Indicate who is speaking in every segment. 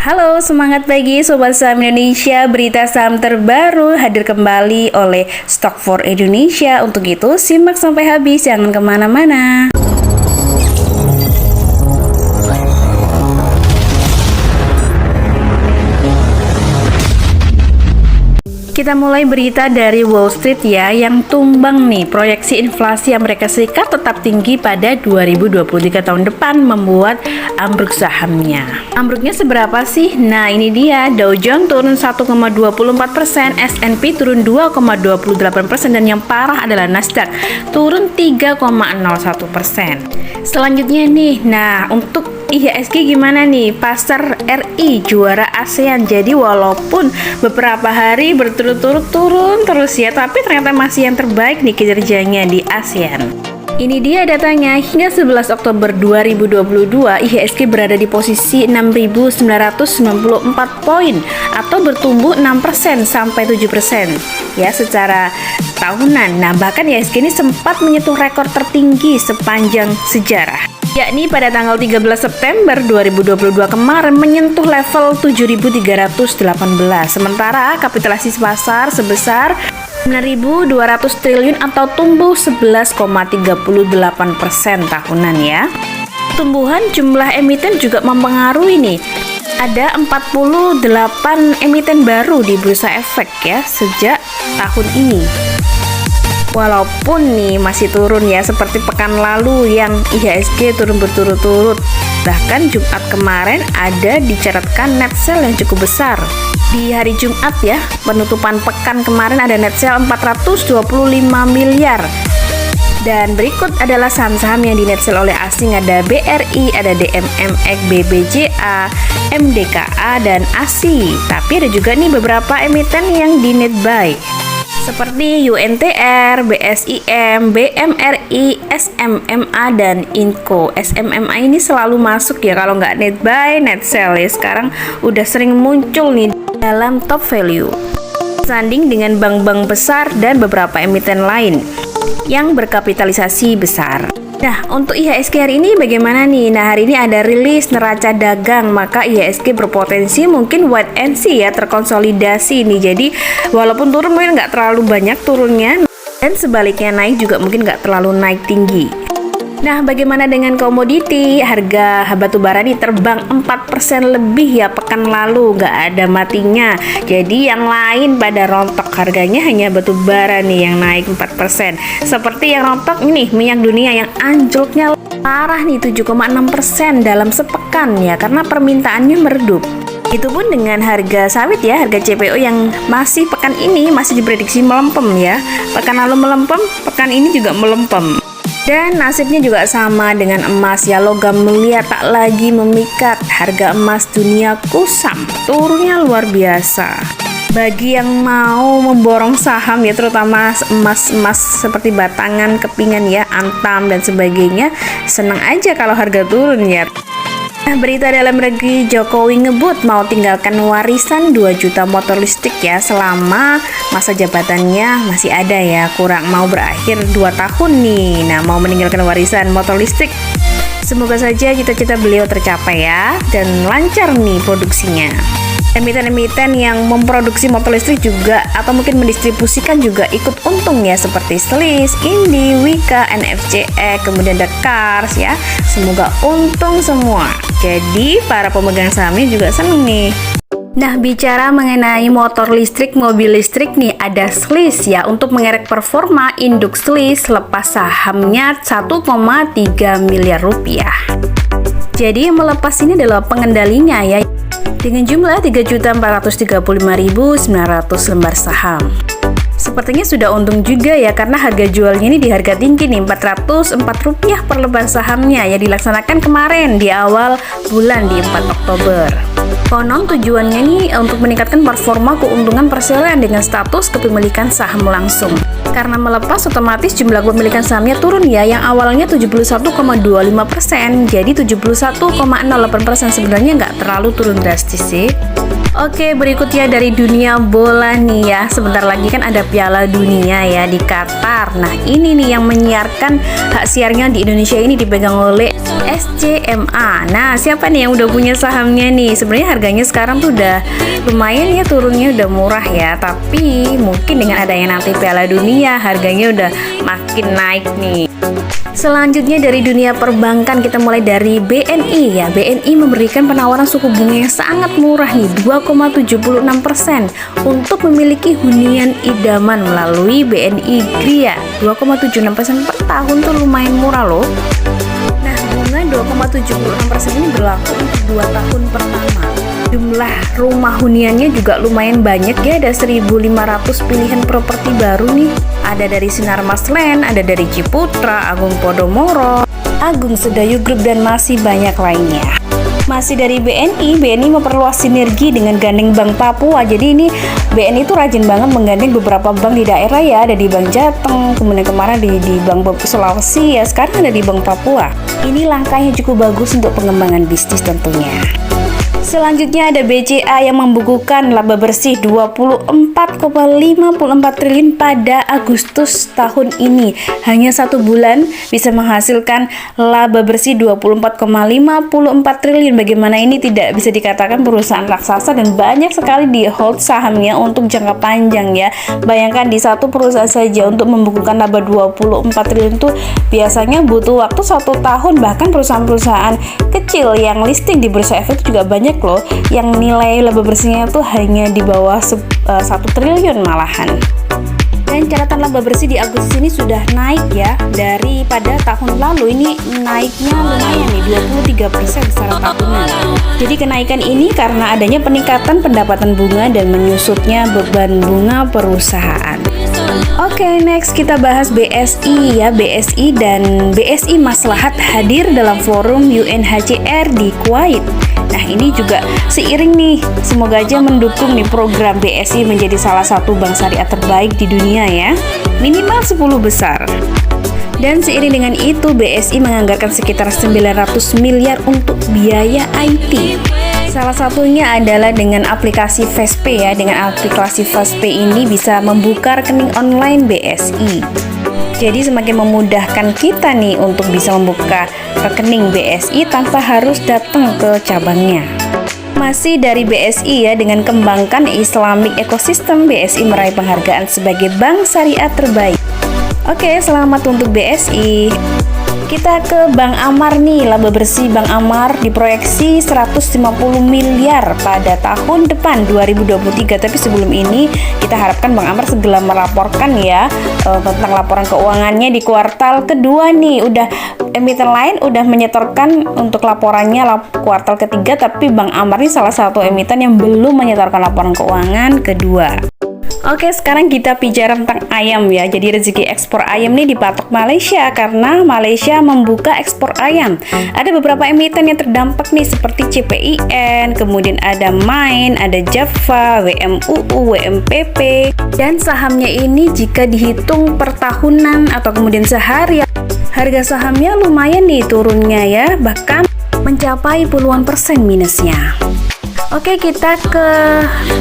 Speaker 1: Halo, semangat pagi Sobat Saham Indonesia. Berita saham terbaru hadir kembali oleh Stock for Indonesia. Untuk itu, simak sampai habis, jangan kemana-mana. Kita mulai berita dari Wall Street ya, yang tumbang nih. Proyeksi inflasi Amerika Serikat tetap tinggi pada 2023 tahun depan membuat ambruk sahamnya. Ambruknya seberapa sih? Nah, ini dia. Dow Jones turun 1,24%, S&P turun 2,28%, dan yang parah adalah Nasdaq turun 3,01%. Selanjutnya nih, nah untuk IHSG gimana nih? Pasar RI juara ASEAN. Jadi walaupun beberapa hari berturut-turut turun terus ya, tapi ternyata masih yang terbaik nih kinerjanya di ASEAN. Ini dia datanya, hingga 11 Oktober 2022 IHSG berada di posisi 6.994 poin atau bertumbuh 6% sampai 7% ya secara tahunan. Nah, bahkan IHSG ini sempat menyentuh rekor tertinggi sepanjang sejarah, yakni pada tanggal 13 September 2022 kemarin menyentuh level 7.318. Sementara kapitalisasi pasar sebesar 9.200 triliun atau tumbuh 11,38% tahunan ya. Tumbuhan jumlah emiten juga mempengaruhi nih. Ada 48 emiten baru di Bursa Efek ya sejak tahun ini. Walaupun nih masih turun ya, seperti pekan lalu yang IHSG turun berturut-turut. Bahkan Jumat kemarin ada dicatatkan net sale yang cukup besar. Di hari Jumat ya, penutupan pekan kemarin ada net sale 425 miliar. Dan berikut adalah saham-saham yang di net sale oleh asing. Ada BRI, ada DMMX, BBJA, MDKA, dan ASI. Tapi ada juga nih beberapa emiten yang di net buy, seperti UNTR, BSIM, BMRI, SMMA, dan Inco. SMMA ini selalu masuk ya kalau nggak net buy, net sell ya. Sekarang udah sering muncul nih dalam top value, sanding dengan bank-bank besar dan beberapa emiten lain yang berkapitalisasi besar. Nah, untuk IHSG hari ini bagaimana nih? Nah, hari ini ada rilis neraca dagang, maka IHSG berpotensi mungkin wait and see ya, terkonsolidasi nih. Jadi, walaupun turun mungkin nggak terlalu banyak turunnya, dan sebaliknya naik juga mungkin nggak terlalu naik tinggi. Nah, bagaimana dengan komoditi? Harga batu bara nih terbang 4% lebih ya pekan lalu, nggak ada matinya. Jadi yang lain pada rontok harganya, hanya batu bara nih yang naik 4%. Seperti yang rontok ini minyak dunia yang anjloknya parah nih 7,6% dalam sepekan ya, karena permintaannya meredup. Itu pun dengan harga sawit ya, harga CPO yang masih pekan ini masih diprediksi melempem ya. Pekan lalu melempem, pekan ini juga melempem. Dan nasibnya juga sama dengan emas ya, logam mulia tak lagi memikat. Harga emas dunia kusam, turunnya luar biasa. Bagi yang mau memborong saham ya, terutama emas-emas seperti batangan, kepingan ya, antam dan sebagainya, senang aja kalau harga turun ya. Nah, berita dalam negeri, Jokowi ngebut mau tinggalkan warisan 2 juta motor listrik ya selama masa jabatannya masih ada ya, kurang mau berakhir 2 tahun nih. Nah, mau meninggalkan warisan motor listrik. Semoga saja cita-cita beliau tercapai ya, dan lancar nih produksinya. Emiten-emiten yang memproduksi motor listrik juga atau mungkin mendistribusikan juga ikut untung ya, seperti Slis, Indi, Wika, NFCE, kemudian ada Cars ya. Semoga untung semua. Jadi para pemegang sahamnya juga seneng nih. Nah, bicara mengenai motor listrik, mobil listrik nih, ada Slis ya, untuk mengerek performa induk Slis lepas sahamnya 1,3 miliar rupiah. Jadi yang melepas ini adalah pengendalinya ya, dengan jumlah 3.435.900 lembar saham. Sepertinya sudah untung juga ya, karena harga jualnya ini di harga tinggi nih, Rp404 per lembar sahamnya ya, dilaksanakan kemarin di awal bulan di 4 Oktober. Konon tujuannya nih untuk meningkatkan performa keuntungan perseroan dengan status kepemilikan saham langsung. Karena melepas, otomatis jumlah kepemilikan sahamnya turun ya, yang awalnya 71,25% jadi 71,08%. Sebenarnya nggak terlalu turun drastis sih. Oke, berikutnya dari dunia bola nih ya. Sebentar lagi kan ada Piala Dunia ya di Qatar. Nah, ini nih yang menyiarkan hak siarnya di Indonesia ini dipegang oleh SCMA. Nah, siapa nih yang udah punya sahamnya nih? Sebenarnya harganya sekarang tuh udah lumayan ya, turunnya udah murah ya. Tapi mungkin dengan adanya nanti Piala Dunia, harganya udah makin naik nih. Selanjutnya dari dunia perbankan, kita mulai dari BNI ya. BNI memberikan penawaran suku bunga yang sangat murah nih, 2,76% untuk memiliki hunian idaman melalui BNI Gria. 2,76% per tahun tuh lumayan murah loh. Nah, bunga 2,76% ini berlaku untuk 2 tahun pertama. Jumlah rumah huniannya juga lumayan banyak ya, ada 1.500 pilihan properti baru nih. Ada dari Sinarmas Land, ada dari Ciputra, Agung Podomoro, Agung Sedayu Group, dan masih banyak lainnya. Masih dari BNI memperluas sinergi dengan gandeng Bank Papua. Jadi ini BNI itu rajin banget menggandeng beberapa bank di daerah ya. Ada di Bank Jateng, kemudian kemarin di Bank Sulawesi ya, sekarang ada di Bank Papua. Ini langkahnya cukup bagus untuk pengembangan bisnis tentunya. Selanjutnya ada BCA yang membukukan laba bersih 24,54 triliun pada Agustus tahun ini. Hanya 1 bulan bisa menghasilkan laba bersih 24,54 triliun. Bagaimana ini tidak bisa dikatakan perusahaan raksasa dan banyak sekali di hold sahamnya untuk jangka panjang ya. Bayangkan di satu perusahaan saja untuk membukukan laba 24 triliun itu biasanya butuh waktu 1 tahun. Bahkan perusahaan-perusahaan kecil yang listing di Bursa Efek juga banyak loh yang nilai laba bersihnya tuh hanya di bawah 1 triliun malahan. Dan catatan laba bersih di Agustus ini sudah naik ya, daripada tahun lalu. Ini naiknya lumayan nih, 23% secara tahunan. Jadi kenaikan ini karena adanya peningkatan pendapatan bunga dan menyusutnya beban bunga perusahaan. Oke, next kita bahas BSI ya. BSI dan BSI Maslahat hadir dalam forum UNHCR di Kuwait. Nah, ini juga seiring nih, semoga aja mendukung nih program BSI menjadi salah satu bank syariah terbaik di dunia ya, minimal 10 besar. Dan seiring dengan itu, BSI menganggarkan sekitar 900 miliar untuk biaya IT. Salah satunya adalah dengan aplikasi FastPay ya. Dengan aplikasi FastPay ini bisa membuka rekening online BSI. Jadi semakin memudahkan kita nih untuk bisa membuka rekening BSI tanpa harus datang ke cabangnya. Masih dari BSI ya, dengan kembangkan Islamic Ecosystem, BSI meraih penghargaan sebagai bank syariah terbaik. Oke, selamat untuk BSI. Kita ke Bank Amar nih. Laba bersih Bank Amar diproyeksi 150 miliar pada tahun depan 2023. Tapi sebelum ini kita harapkan Bank Amar segera melaporkan ya tentang laporan keuangannya di kuartal kedua nih. Udah emiten lain udah menyetorkan untuk laporannya kuartal ketiga, tapi Bank Amar ini salah satu emiten yang belum menyetorkan laporan keuangan kedua. Oke, sekarang kita bicara tentang ayam ya. Jadi rezeki ekspor ayam nih dipatok Malaysia karena Malaysia membuka ekspor ayam. Ada beberapa emiten yang terdampak nih seperti CPIN, kemudian ada Main, ada Java, WMUU, WMPP. Dan sahamnya ini jika dihitung per tahunan atau kemudian sehari, harga sahamnya lumayan nih turunnya ya, bahkan mencapai puluhan persen minusnya. Oke, kita ke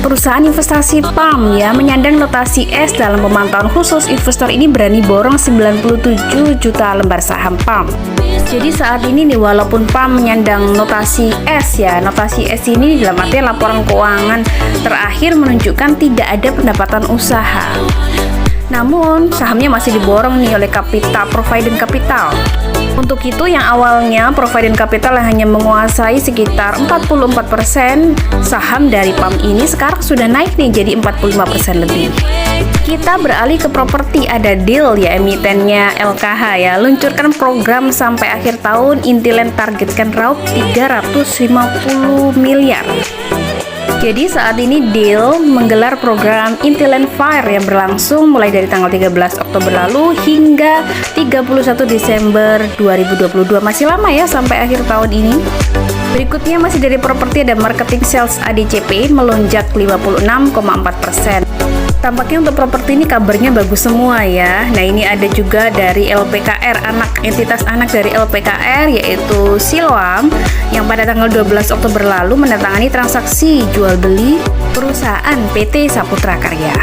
Speaker 1: perusahaan investasi PAM ya. Menyandang notasi S dalam pemantauan khusus, investor ini berani borong 97 juta lembar saham PAM. Jadi saat ini nih, walaupun PAM menyandang notasi S ya, notasi S ini dalam artian laporan keuangan terakhir menunjukkan tidak ada pendapatan usaha. Namun sahamnya masih diborong nih oleh Provident Capital. Untuk itu yang awalnya Provident Capital yang hanya menguasai sekitar 44% saham dari PAM ini sekarang sudah naik nih jadi 45% lebih. Kita beralih ke properti. Ada Deal ya, emitennya LKH ya, luncurkan program sampai akhir tahun. Intiland targetkan raup 350 miliar. Jadi saat ini Deal menggelar program Intiland Fire yang berlangsung mulai dari tanggal 13 Oktober lalu hingga 31 Desember 2022. Masih lama ya sampai akhir tahun ini. Berikutnya masih dari properti, ada marketing sales ADCP melonjak 56,4%. Tampaknya untuk properti ini kabarnya bagus semua ya. Nah, ini ada juga dari LPKR, entitas anak dari LPKR yaitu Siloam yang pada tanggal 12 Oktober lalu menandatangani transaksi jual beli perusahaan PT Saputra Karya.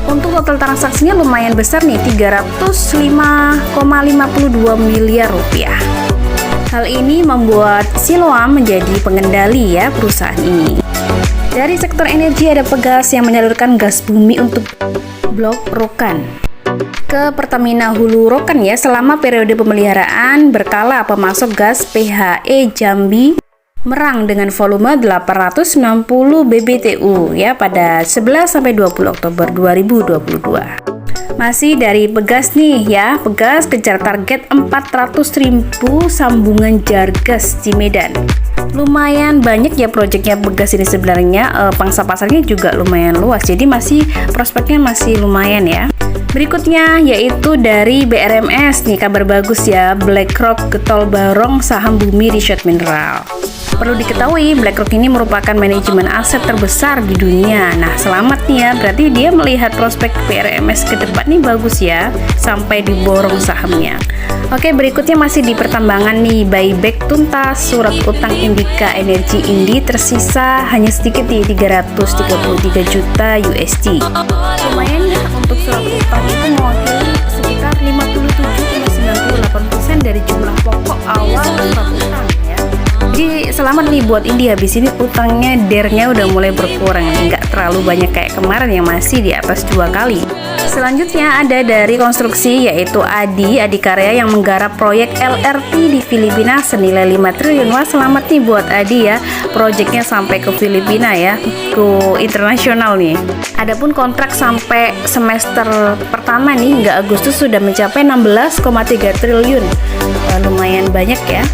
Speaker 1: Untuk total transaksinya lumayan besar nih, 305,52 miliar rupiah. Hal ini membuat Siloam menjadi pengendali ya perusahaan ini. Dari sektor energi ada Pegas yang menyalurkan gas bumi untuk Blok Rokan ke Pertamina Hulu Rokan ya selama periode pemeliharaan berkala pemasok gas PHE Jambi Merang dengan volume 890 BBTU ya pada 11 sampai 20 Oktober 2022. Masih dari Pegas nih ya, Pegas kejar target 400.000 sambungan jar gas di Medan. Lumayan banyak ya proyeknya Pegas ini sebenarnya, pangsa pasarnya juga lumayan luas, jadi prospeknya masih lumayan ya. Berikutnya yaitu dari BRMS nih, kabar bagus ya, BlackRock getol barong saham Bumi Research Mineral. Perlu diketahui, BlackRock ini merupakan manajemen aset terbesar di dunia. Nah, selamat nih ya, berarti dia melihat prospek BRMS ke depan nih bagus ya, sampai diborong sahamnya. Oke, berikutnya masih di pertambangan nih, buyback tuntas surat utang Indika Energy Indi tersisa hanya sedikit di 333 juta USD. Lumayan ya, untuk surat utang itu mewakili sekitar 57,98% dari jumlah pokok awal surat utang ya. Jadi selamat nih buat Indi, habis ini utangnya dernya udah mulai berkurang, nggak terlalu banyak kayak kemarin yang masih di atas 2 kali. Selanjutnya ada dari konstruksi yaitu Adi Adikarya yang menggarap proyek LRT di Filipina senilai 5 triliun. Wah, selamat nih buat Adi ya, proyeknya sampai ke Filipina ya, go internasional nih. Adapun kontrak sampai semester pertama nih hingga Agustus sudah mencapai 16,3 triliun. Lumayan banyak ya.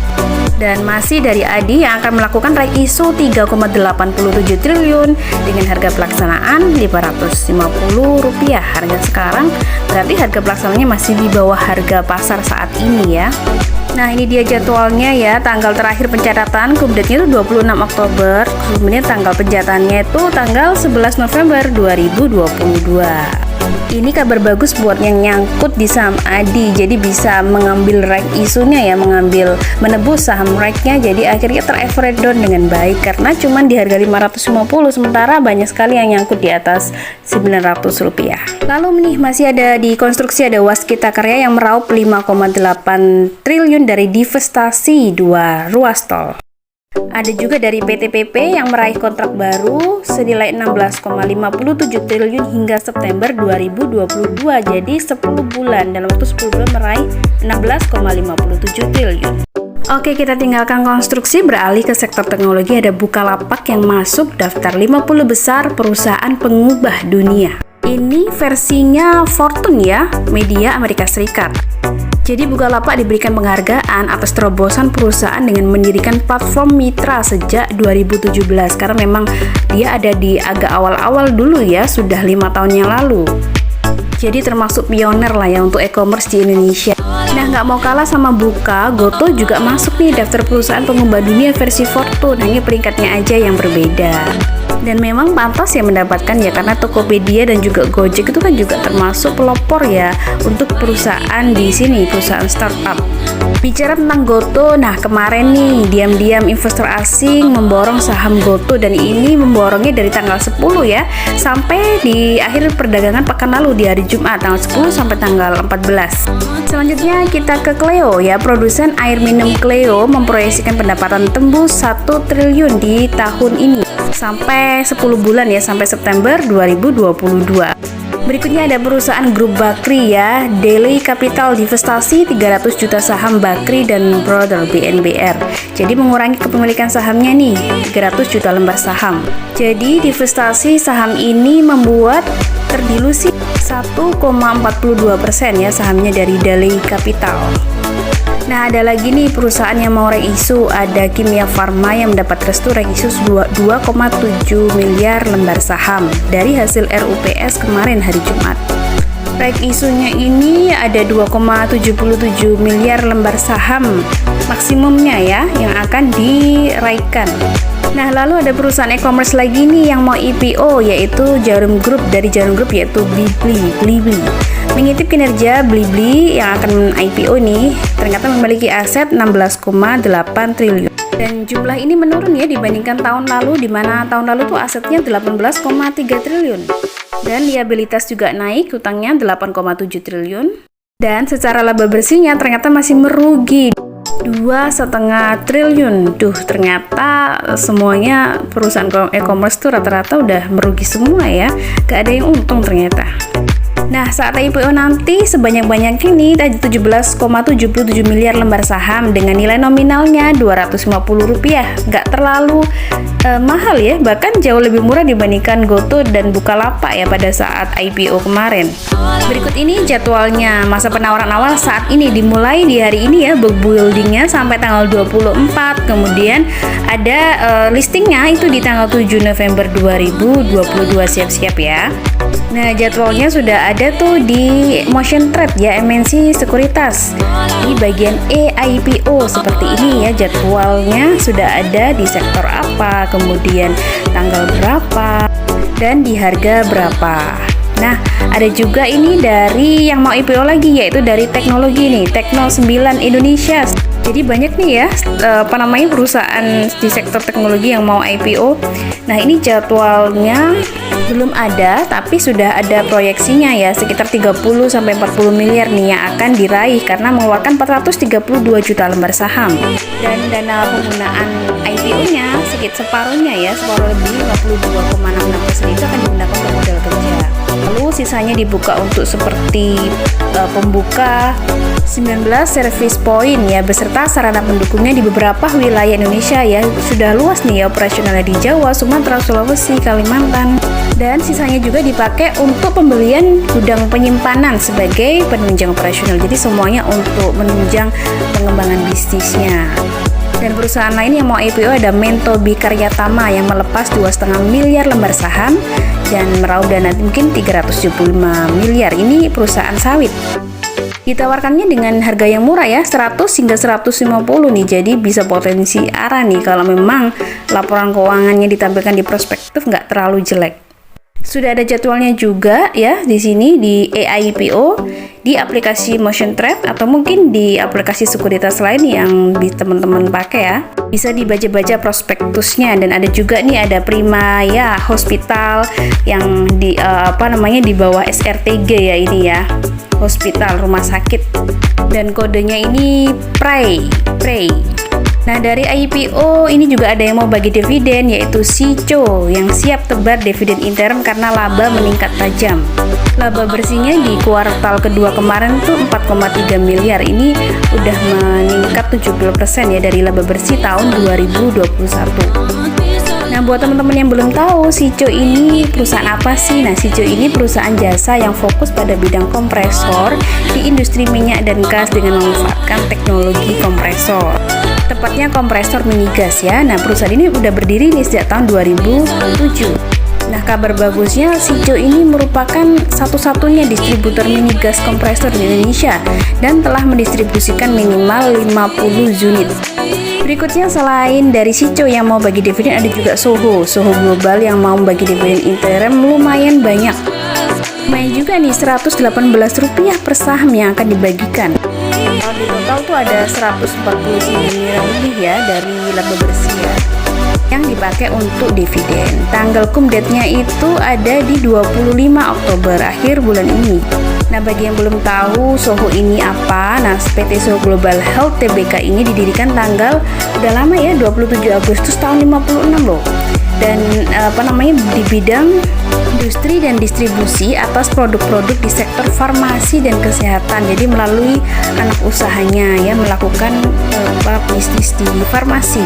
Speaker 1: Dan masih dari Adi yang akan melakukan right issue 3,87 triliun dengan harga pelaksanaan Rp550 harga sekarang, berarti harga pelaksanaannya masih di bawah harga pasar saat ini ya. Nah, ini dia jadwalnya ya, tanggal terakhir pencatatan kemudiannya itu 26 Oktober, kemudian tanggal pencatatannya itu tanggal 11 November 2022. Ini kabar bagus buat yang nyangkut di saham Adi, jadi bisa mengambil right isunya ya, menebus saham right-nya, jadi akhirnya ter-average down dengan baik karena cuman di harga 550, sementara banyak sekali yang nyangkut di atas Rp900. Lalu nih masih ada di konstruksi, ada Waskita Karya yang meraup 5,8 triliun dari divestasi 2 ruas tol. Ada juga dari PTPP yang meraih kontrak baru senilai 16,57 triliun hingga September 2022. Jadi 10 bulan, dalam waktu 10 bulan meraih 16,57 triliun. Oke, kita tinggalkan konstruksi, beralih ke sektor teknologi. Ada Bukalapak yang masuk daftar 50 besar perusahaan pengubah dunia. Ini versinya Fortune ya, media Amerika Serikat. Jadi Bukalapak diberikan penghargaan atas terobosan perusahaan dengan mendirikan platform mitra sejak 2017, karena memang dia ada di agak awal-awal dulu ya, sudah 5 tahun yang lalu. Jadi termasuk pioner lah ya untuk e-commerce di Indonesia. Nah, nggak mau kalah sama Buka, Goto juga masuk nih daftar perusahaan pengubah dunia versi Fortune, hanya peringkatnya aja yang berbeda. Dan memang pantas ya mendapatkan ya, karena Tokopedia dan juga Gojek itu kan juga termasuk pelopor ya untuk perusahaan di sini, perusahaan startup. Bicara tentang Goto, nah kemarin nih diam-diam investor asing memborong saham Goto, dan ini memborongnya dari tanggal 10 ya sampai di akhir perdagangan pekan lalu di hari Jumat tanggal 10 sampai tanggal 14. Selanjutnya kita ke Cleo ya, produsen air minum Cleo memproyeksikan pendapatan tembus 1 triliun di tahun ini sampai 10 bulan ya, sampai September 2022. Berikutnya ada perusahaan grup Bakri ya, Daily Capital divestasi 300 juta saham Bakri dan Brother BNBR. Jadi mengurangi kepemilikan sahamnya nih, 300 juta lembar saham. Jadi divestasi saham ini membuat terdilusi 1,42% ya sahamnya dari Daily Capital. Nah, ada lagi nih perusahaan yang mau reisu, ada Kimia Farma yang mendapat restu reisu 2,7 miliar lembar saham dari hasil RUPS kemarin hari Jumat. Right isunya ini ada 2,77 miliar lembar saham maksimumnya ya yang akan diraikan. Nah, lalu ada perusahaan e-commerce lagi nih yang mau IPO, yaitu Jarum Group. Dari Jarum Group yaitu Blibli. Mengintip kinerja Blibli yang akan IPO nih, ternyata memiliki aset 16,8 triliun. Dan jumlah ini menurun ya dibandingkan tahun lalu, di mana tahun lalu tuh asetnya 18,3 triliun. Dan liabilitas juga naik, utangnya 8,7 triliun. Dan secara laba bersihnya ternyata masih merugi 2,5 triliun. Ternyata semuanya perusahaan e-commerce tuh rata-rata udah merugi semua ya, gak ada yang untung ternyata. Nah, saat IPO nanti sebanyak-banyaknya nih 17,77 miliar lembar saham dengan nilai nominalnya Rp250. Nggak terlalu mahal ya, bahkan jauh lebih murah dibandingkan GoTo dan Bukalapak ya pada saat IPO kemarin. Berikut ini jadwalnya. Masa penawaran awal saat ini dimulai di hari ini ya, book buildingnya sampai tanggal 24. Kemudian ada listingnya itu di tanggal 7 November 2022, siap-siap ya. Nah, jadwalnya sudah ada tuh di Motion Trade ya, MNC Sekuritas. Di bagian IPO seperti ini ya, jadwalnya sudah ada di sektor apa, kemudian tanggal berapa, dan di harga berapa. Nah, ada juga ini dari yang mau IPO lagi, yaitu dari teknologi nih, Tekno 9 Indonesia. Jadi banyak nih ya, perusahaan di sektor teknologi yang mau IPO. Nah, ini jadwalnya belum ada, tapi sudah ada proyeksinya ya, sekitar 30-40 miliar nih yang akan diraih karena mengeluarkan 432 juta lembar saham. Dan dana penggunaan IPO-nya sekitar separuhnya ya, separuh lebih 52,66% itu akan digunakan untuk modal kerja. Lalu sisanya dibuka untuk seperti pembuka 19 service point ya, beserta sarana pendukungnya di beberapa wilayah Indonesia ya. Sudah luas nih ya operasionalnya di Jawa, Sumatera, Sulawesi, Kalimantan. Dan sisanya juga dipakai untuk pembelian gudang penyimpanan sebagai penunjang operasional. Jadi semuanya untuk menunjang pengembangan bisnisnya. Dan perusahaan lain yang mau IPO ada Mento Bikaryatama yang melepas 2,5 miliar lembar saham dan meraup dana mungkin 375 miliar. Ini perusahaan sawit. Ditawarkannya dengan harga yang murah ya, 100 hingga 150 nih. Jadi bisa potensi arah nih kalau memang laporan keuangannya ditampilkan di prospektus nggak terlalu jelek. Sudah ada jadwalnya juga ya di sini di IPO di aplikasi Motion Trade atau mungkin di aplikasi sekuritas lain yang teman-teman pakai ya. Bisa dibaca-baca prospektusnya, dan ada juga nih ada Prima ya Hospital yang di di bawah SRTG ya ini ya. Hospital rumah sakit, dan kodenya ini Prey. Nah, dari IPO ini juga ada yang mau bagi dividen, yaitu Sico yang siap tebar dividen interim karena laba meningkat tajam. Laba bersihnya di kuartal kedua kemarin tuh 4,3 miliar. Ini udah meningkat 70% ya dari laba bersih tahun 2021. Nah, buat teman-teman yang belum tahu, Sico ini perusahaan apa sih? Nah, Sico ini perusahaan jasa yang fokus pada bidang kompresor di industri minyak dan gas dengan memanfaatkan teknologi kompresor. Tepatnya kompresor mini gas ya. Nah, perusahaan ini udah berdiri nih sejak tahun 2007. Nah, kabar bagusnya Sico ini merupakan satu-satunya distributor mini gas kompresor di Indonesia dan telah mendistribusikan minimal 50 unit. Berikutnya, selain dari Sico yang mau bagi dividen, ada juga Soho Global yang mau bagi dividen interim lumayan banyak. Lumayan juga nih, Rp118 per saham yang akan dibagikan. Kalau di total tuh ada 149 miliar lebih ya dari laba bersih ya, yang dipakai untuk dividen. Tanggal cum date-nya itu ada di 25 Oktober, akhir bulan ini. Nah, bagi yang belum tahu Soho ini apa, nah PT Soho Global Health Tbk ini didirikan tanggal udah lama ya, 27 Agustus tahun 56 loh. Dan di bidang industri dan distribusi atas produk-produk di sektor farmasi dan kesehatan. Jadi melalui anak usahanya ya melakukan bisnis di farmasi.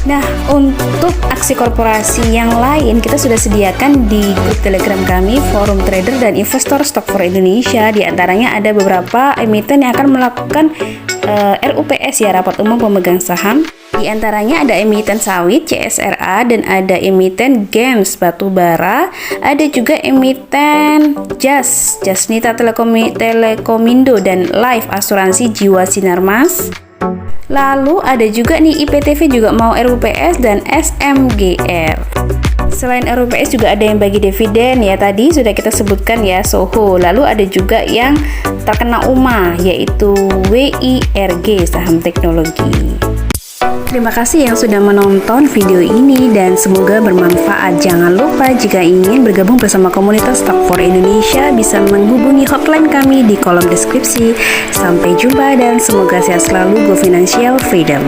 Speaker 1: Nah, untuk aksi korporasi yang lain kita sudah sediakan di grup Telegram kami, Forum Trader dan Investor Stock for Indonesia. Di antaranya ada beberapa emiten yang akan melakukan RUPS ya, Rapat Umum Pemegang Saham. Di antaranya ada emiten sawit CSRA dan ada emiten games batubara, ada juga emiten Jasnita Telekomindo dan Life Asuransi Jiwa Sinarmas. Lalu ada juga nih IPTV juga mau RUPS dan SMGR. Selain RUPS juga ada yang bagi dividen ya, tadi sudah kita sebutkan ya, Soho. Lalu ada juga yang terkena UMA yaitu WIRG, saham teknologi. Terima kasih yang sudah menonton video ini dan semoga bermanfaat. Jangan lupa jika ingin bergabung bersama komunitas Stock for Indonesia bisa menghubungi hotline kami di kolom deskripsi. Sampai jumpa dan semoga sehat selalu. Go Financial Freedom.